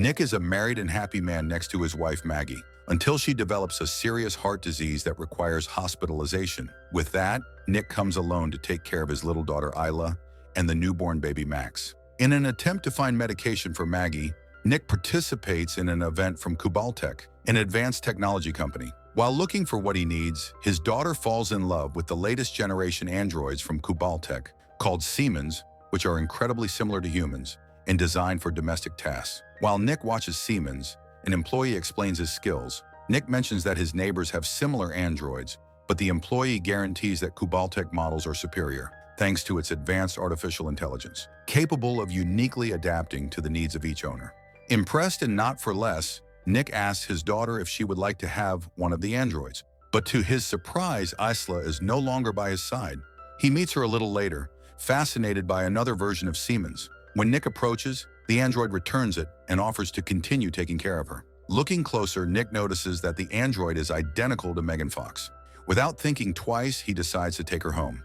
Nick is a married and happy man next to his wife Maggie, until she develops a serious heart disease that requires hospitalization. With that, Nick comes alone to take care of his little daughter Isla and the newborn baby Max. In an attempt to find medication for Maggie, Nick participates in an event from Kubaltech, an advanced technology company. While looking for what he needs, his daughter falls in love with the latest generation androids from Kubaltech, called Siemens, which are incredibly similar to humans and designed for domestic tasks. While Nick watches Siemens, an employee explains his skills. Nick mentions that his neighbors have similar androids, but the employee guarantees that Kubaltech models are superior, thanks to its advanced artificial intelligence, capable of uniquely adapting to the needs of each owner. Impressed and not for less, Nick asks his daughter if she would like to have one of the androids. But to his surprise, Isla is no longer by his side. He meets her a little later, fascinated by another version of Siemens. When Nick approaches, the android returns it and offers to continue taking care of her. Looking closer, Nick notices that the android is identical to Megan Fox. Without thinking twice, he decides to take her home.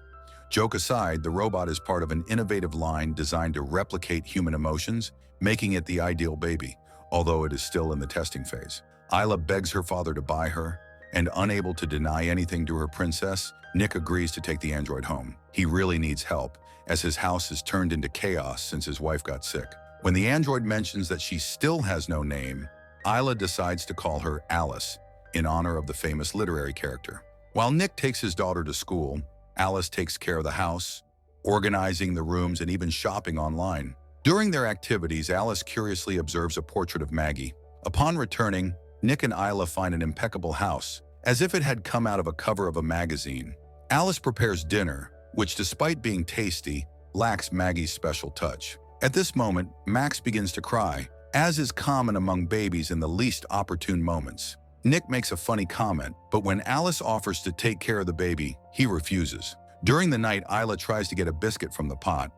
Joke aside, the robot is part of an innovative line designed to replicate human emotions, making it the ideal baby, although it is still in the testing phase. Isla begs her father to buy her, and unable to deny anything to her princess, Nick agrees to take the android home. He really needs help, as his house is turned into chaos since his wife got sick. When the android mentions that she still has no name, Isla decides to call her Alice, in honor of the famous literary character. While Nick takes his daughter to school, Alice takes care of the house, organizing the rooms and even shopping online. During their activities, Alice curiously observes a portrait of Maggie. Upon returning, Nick and Isla find an impeccable house, as if it had come out of a cover of a magazine. Alice prepares dinner, which despite being tasty, lacks Maggie's special touch. At this moment, Max begins to cry, as is common among babies in the least opportune moments. Nick makes a funny comment, but when Alice offers to take care of the baby, he refuses. During the night, Isla tries to get a biscuit from the pot,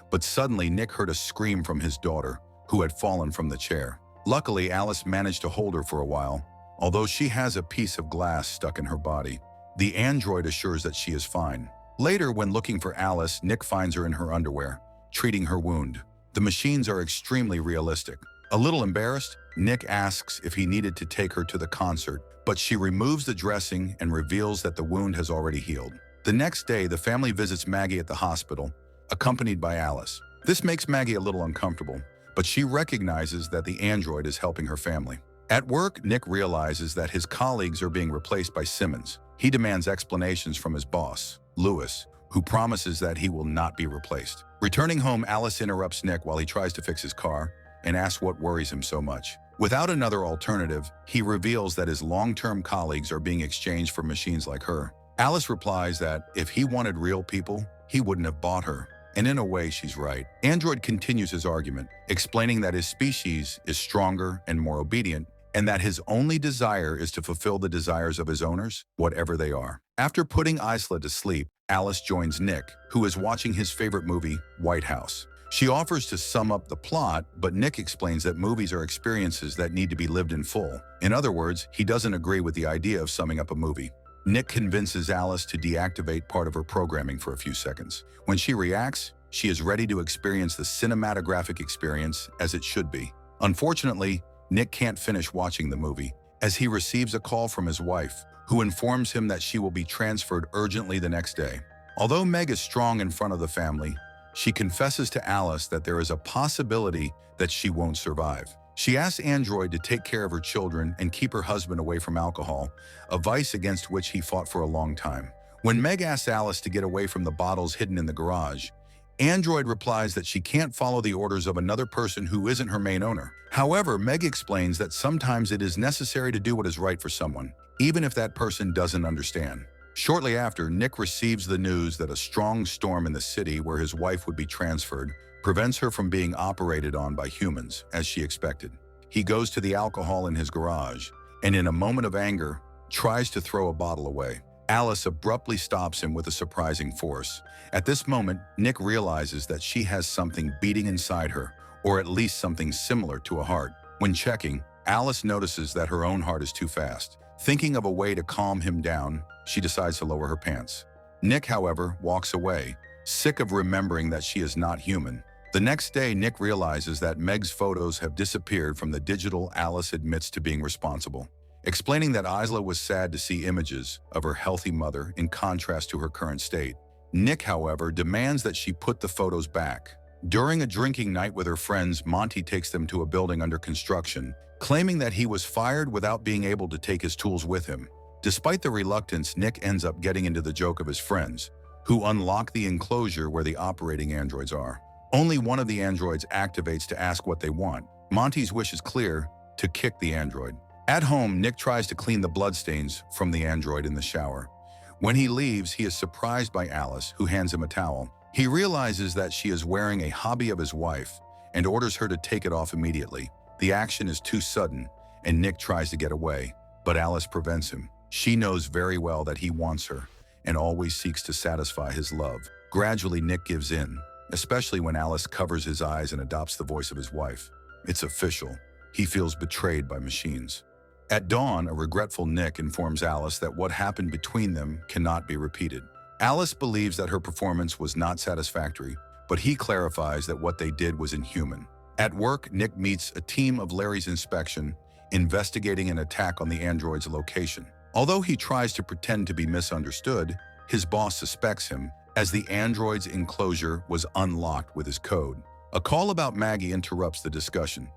but suddenly Nick heard a scream from his daughter, who had fallen from the chair. Luckily, Alice managed to hold her for a while, although she has a piece of glass stuck in her body. The android assures that she is fine. Later, when looking for Alice, Nick finds her in her underwear, treating her wound. The machines are extremely realistic. A little embarrassed, Nick asks if he needed to take her to the concert, but she removes the dressing and reveals that the wound has already healed. The next day, the family visits Maggie at the hospital, accompanied by Alice. This makes Maggie a little uncomfortable, but she recognizes that the android is helping her family. At work, Nick realizes that his colleagues are being replaced by Simmons. He demands explanations from his boss, Lewis, who promises that he will not be replaced. Returning home, Alice interrupts Nick while he tries to fix his car and asks what worries him so much. Without another alternative, he reveals that his long-term colleagues are being exchanged for machines like her. Alice replies that if he wanted real people, he wouldn't have bought her. And in a way, she's right. Android continues his argument, explaining that his species is stronger and more obedient, and that his only desire is to fulfill the desires of his owners, whatever they are. After putting Isla to sleep, Alice joins Nick, who is watching his favorite movie, White House. She offers to sum up the plot, but Nick explains that movies are experiences that need to be lived in full. In other words, he doesn't agree with the idea of summing up a movie. Nick convinces Alice to deactivate part of her programming for a few seconds. When she reacts, she is ready to experience the cinematographic experience as it should be. Unfortunately, Nick can't finish watching the movie, as he receives a call from his wife, who informs him that she will be transferred urgently the next day. Although Meg is strong in front of the family, she confesses to Alice that there is a possibility that she won't survive. She asks Android to take care of her children and keep her husband away from alcohol, a vice against which he fought for a long time. When Meg asks Alice to get away from the bottles hidden in the garage, Android replies that she can't follow the orders of another person who isn't her main owner. However, Meg explains that sometimes it is necessary to do what is right for someone, even if that person doesn't understand. Shortly after, Nick receives the news that a strong storm in the city where his wife would be transferred prevents her from being operated on by humans, as she expected. He goes to the alcohol in his garage, and in a moment of anger, tries to throw a bottle away. Alice abruptly stops him with a surprising force. At this moment, Nick realizes that she has something beating inside her, or at least something similar to a heart. When checking, Alice notices that her own heart is too fast. Thinking of a way to calm him down, she decides to lower her pants. Nick, however, walks away, sick of remembering that she is not human. The next day, Nick realizes that Meg's photos have disappeared from the digital. Alice admits to being responsible, explaining that Isla was sad to see images of her healthy mother in contrast to her current state. Nick, however, demands that she put the photos back. During a drinking night with her friends, Monty takes them to a building under construction, claiming that he was fired without being able to take his tools with him. Despite the reluctance, Nick ends up getting into the joke of his friends, who unlock the enclosure where the operating androids are. Only one of the androids activates to ask what they want. Monty's wish is clear: to kick the android. At home, Nick tries to clean the bloodstains from the android in the shower. When he leaves, he is surprised by Alice, who hands him a towel. He realizes that she is wearing a hobby of his wife and orders her to take it off immediately. The action is too sudden, and Nick tries to get away, but Alice prevents him. She knows very well that he wants her and always seeks to satisfy his love. Gradually, Nick gives in, especially when Alice covers his eyes and adopts the voice of his wife. It's official. He feels betrayed by machines. At dawn, a regretful Nick informs Alice that what happened between them cannot be repeated. Alice believes that her performance was not satisfactory, but he clarifies that what they did was inhuman. At work, Nick meets a team of Larry's inspection, investigating an attack on the android's location. Although he tries to pretend to be misunderstood, his boss suspects him, as the android's enclosure was unlocked with his code. A call about Maggie interrupts the discussion.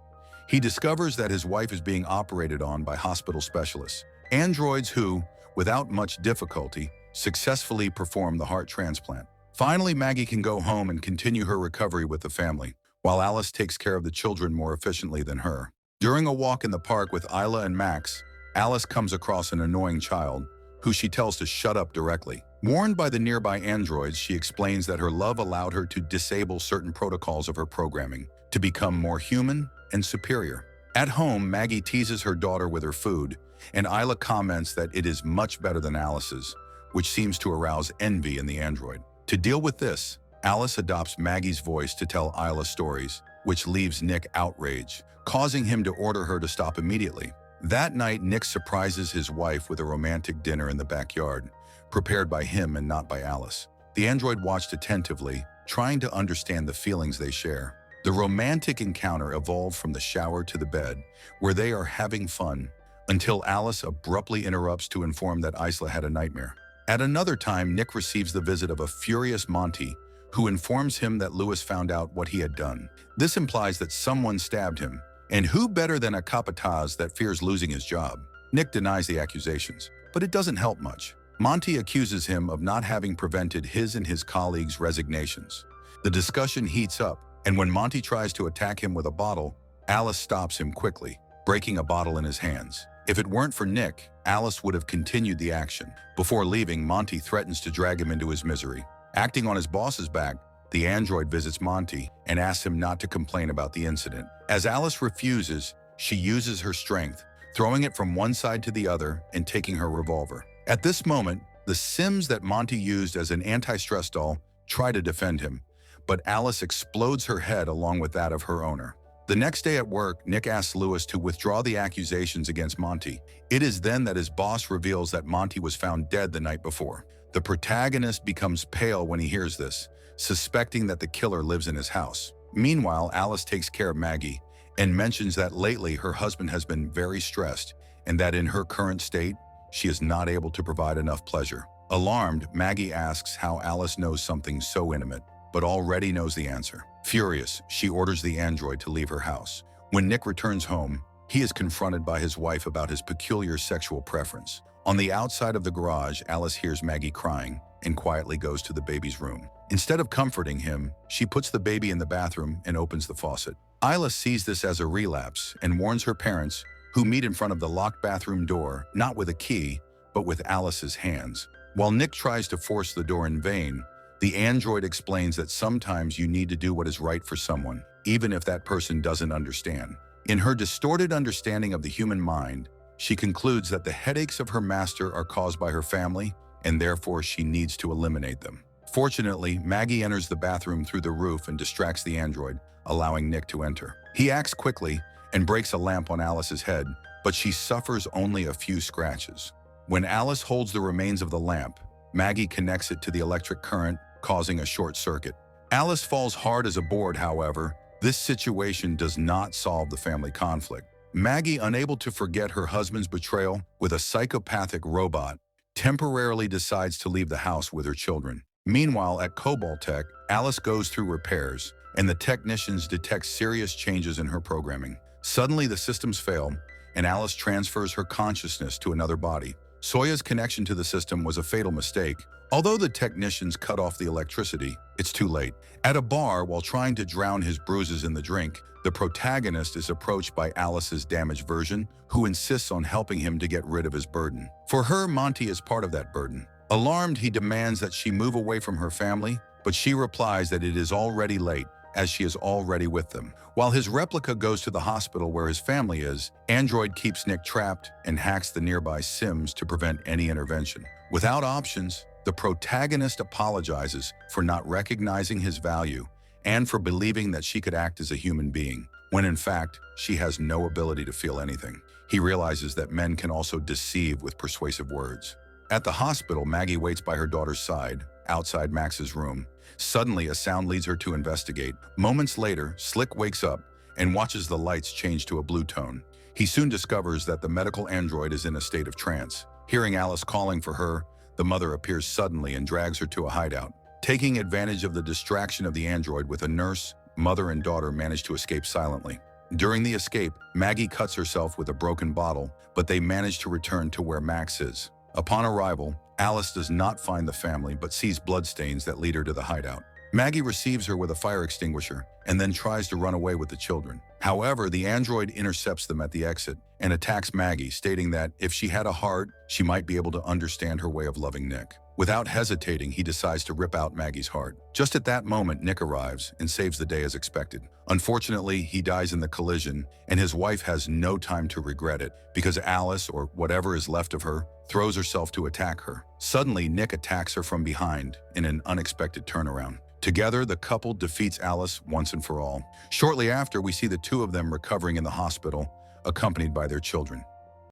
He discovers that his wife is being operated on by hospital specialists, androids who, without much difficulty, successfully perform the heart transplant. Finally, Maggie can go home and continue her recovery with the family, while Alice takes care of the children more efficiently than her. During a walk in the park with Isla and Max, Alice comes across an annoying child, who she tells to shut up directly. Warned by the nearby androids, she explains that her love allowed her to disable certain protocols of her programming, to become more human and superior. At home, Maggie teases her daughter with her food, and Isla comments that it is much better than Alice's, which seems to arouse envy in the android. To deal with this, Alice adopts Maggie's voice to tell Isla stories, which leaves Nick outraged, causing him to order her to stop immediately. That night, Nick surprises his wife with a romantic dinner in the backyard, prepared by him and not by Alice. The android watched attentively, trying to understand the feelings they share. The romantic encounter evolved from the shower to the bed, where they are having fun, until Alice abruptly interrupts to inform that Isla had a nightmare. At another time, Nick receives the visit of a furious Monty, who informs him that Lewis found out what he had done. This implies that someone stabbed him, and who better than a capataz that fears losing his job? Nick denies the accusations, but it doesn't help much. Monty accuses him of not having prevented his and his colleagues' resignations. The discussion heats up, and when Monty tries to attack him with a bottle, Alice stops him quickly, breaking a bottle in his hands. If it weren't for Nick, Alice would have continued the action. Before leaving, Monty threatens to drag him into his misery. Acting on his boss's back, the android visits Monty and asks him not to complain about the incident. As Alice refuses, she uses her strength, throwing it from one side to the other and taking her revolver. At this moment, the Sims that Monty used as an anti-stress doll try to defend him, but Alice explodes her head along with that of her owner. The next day at work, Nick asks Lewis to withdraw the accusations against Monty. It is then that his boss reveals that Monty was found dead the night before. The protagonist becomes pale when he hears this, suspecting that the killer lives in his house. Meanwhile, Alice takes care of Maggie and mentions that lately her husband has been very stressed and that in her current state, she is not able to provide enough pleasure. Alarmed, Maggie asks how Alice knows something so intimate, but already knows the answer. Furious, she orders the android to leave her house. When Nick returns home, he is confronted by his wife about his peculiar sexual preference. On the outside of the garage, Alice hears Maggie crying and quietly goes to the baby's room. Instead of comforting him, she puts the baby in the bathroom and opens the faucet. Isla sees this as a relapse and warns her parents, who meet in front of the locked bathroom door, not with a key, but with Alice's hands. While Nick tries to force the door in vain, the android explains that sometimes you need to do what is right for someone, even if that person doesn't understand. In her distorted understanding of the human mind, she concludes that the headaches of her master are caused by her family, and therefore she needs to eliminate them. Fortunately, Maggie enters the bathroom through the roof and distracts the android, allowing Nick to enter. He acts quickly and breaks a lamp on Alice's head, but she suffers only a few scratches. When Alice holds the remains of the lamp, Maggie connects it to the electric current, causing a short circuit. Alice falls hard as a board, however. This situation does not solve the family conflict. Maggie, unable to forget her husband's betrayal with a psychopathic robot, temporarily decides to leave the house with her children. Meanwhile, at Cobalt Tech, Alice goes through repairs, and the technicians detect serious changes in her programming. Suddenly, the systems fail, and Alice transfers her consciousness to another body. Soya's connection to the system was a fatal mistake. Although the technicians cut off the electricity, it's too late. At a bar, while trying to drown his bruises in the drink, the protagonist is approached by Alice's damaged version, who insists on helping him to get rid of his burden. For her, Monty is part of that burden. Alarmed, he demands that she move away from her family, but she replies that it is already late, as she is already with them. While his replica goes to the hospital where his family is, Android keeps Nick trapped and hacks the nearby Sims to prevent any intervention. Without options, the protagonist apologizes for not recognizing his value and for believing that she could act as a human being, when in fact, she has no ability to feel anything. He realizes that men can also deceive with persuasive words. At the hospital, Maggie waits by her daughter's side, outside Max's room. Suddenly, a sound leads her to investigate. Moments later, Slick wakes up and watches the lights change to a blue tone. He soon discovers that the medical android is in a state of trance. Hearing Alice calling for her, the mother appears suddenly and drags her to a hideout. Taking advantage of the distraction of the android with a nurse, mother and daughter manage to escape silently. During the escape, Maggie cuts herself with a broken bottle, but they manage to return to where Max is. Upon arrival, Alice does not find the family but sees bloodstains that lead her to the hideout. Maggie receives her with a fire extinguisher and then tries to run away with the children. However, the android intercepts them at the exit and attacks Maggie, stating that if she had a heart, she might be able to understand her way of loving Nick. Without hesitating, he decides to rip out Maggie's heart. Just at that moment, Nick arrives and saves the day as expected. Unfortunately, he dies in the collision, and his wife has no time to regret it because Alice, or whatever is left of her, throws herself to attack her. Suddenly, Nick attacks her from behind in an unexpected turnaround. Together, the couple defeats Alice once and for all. Shortly after, we see the two of them recovering in the hospital, accompanied by their children.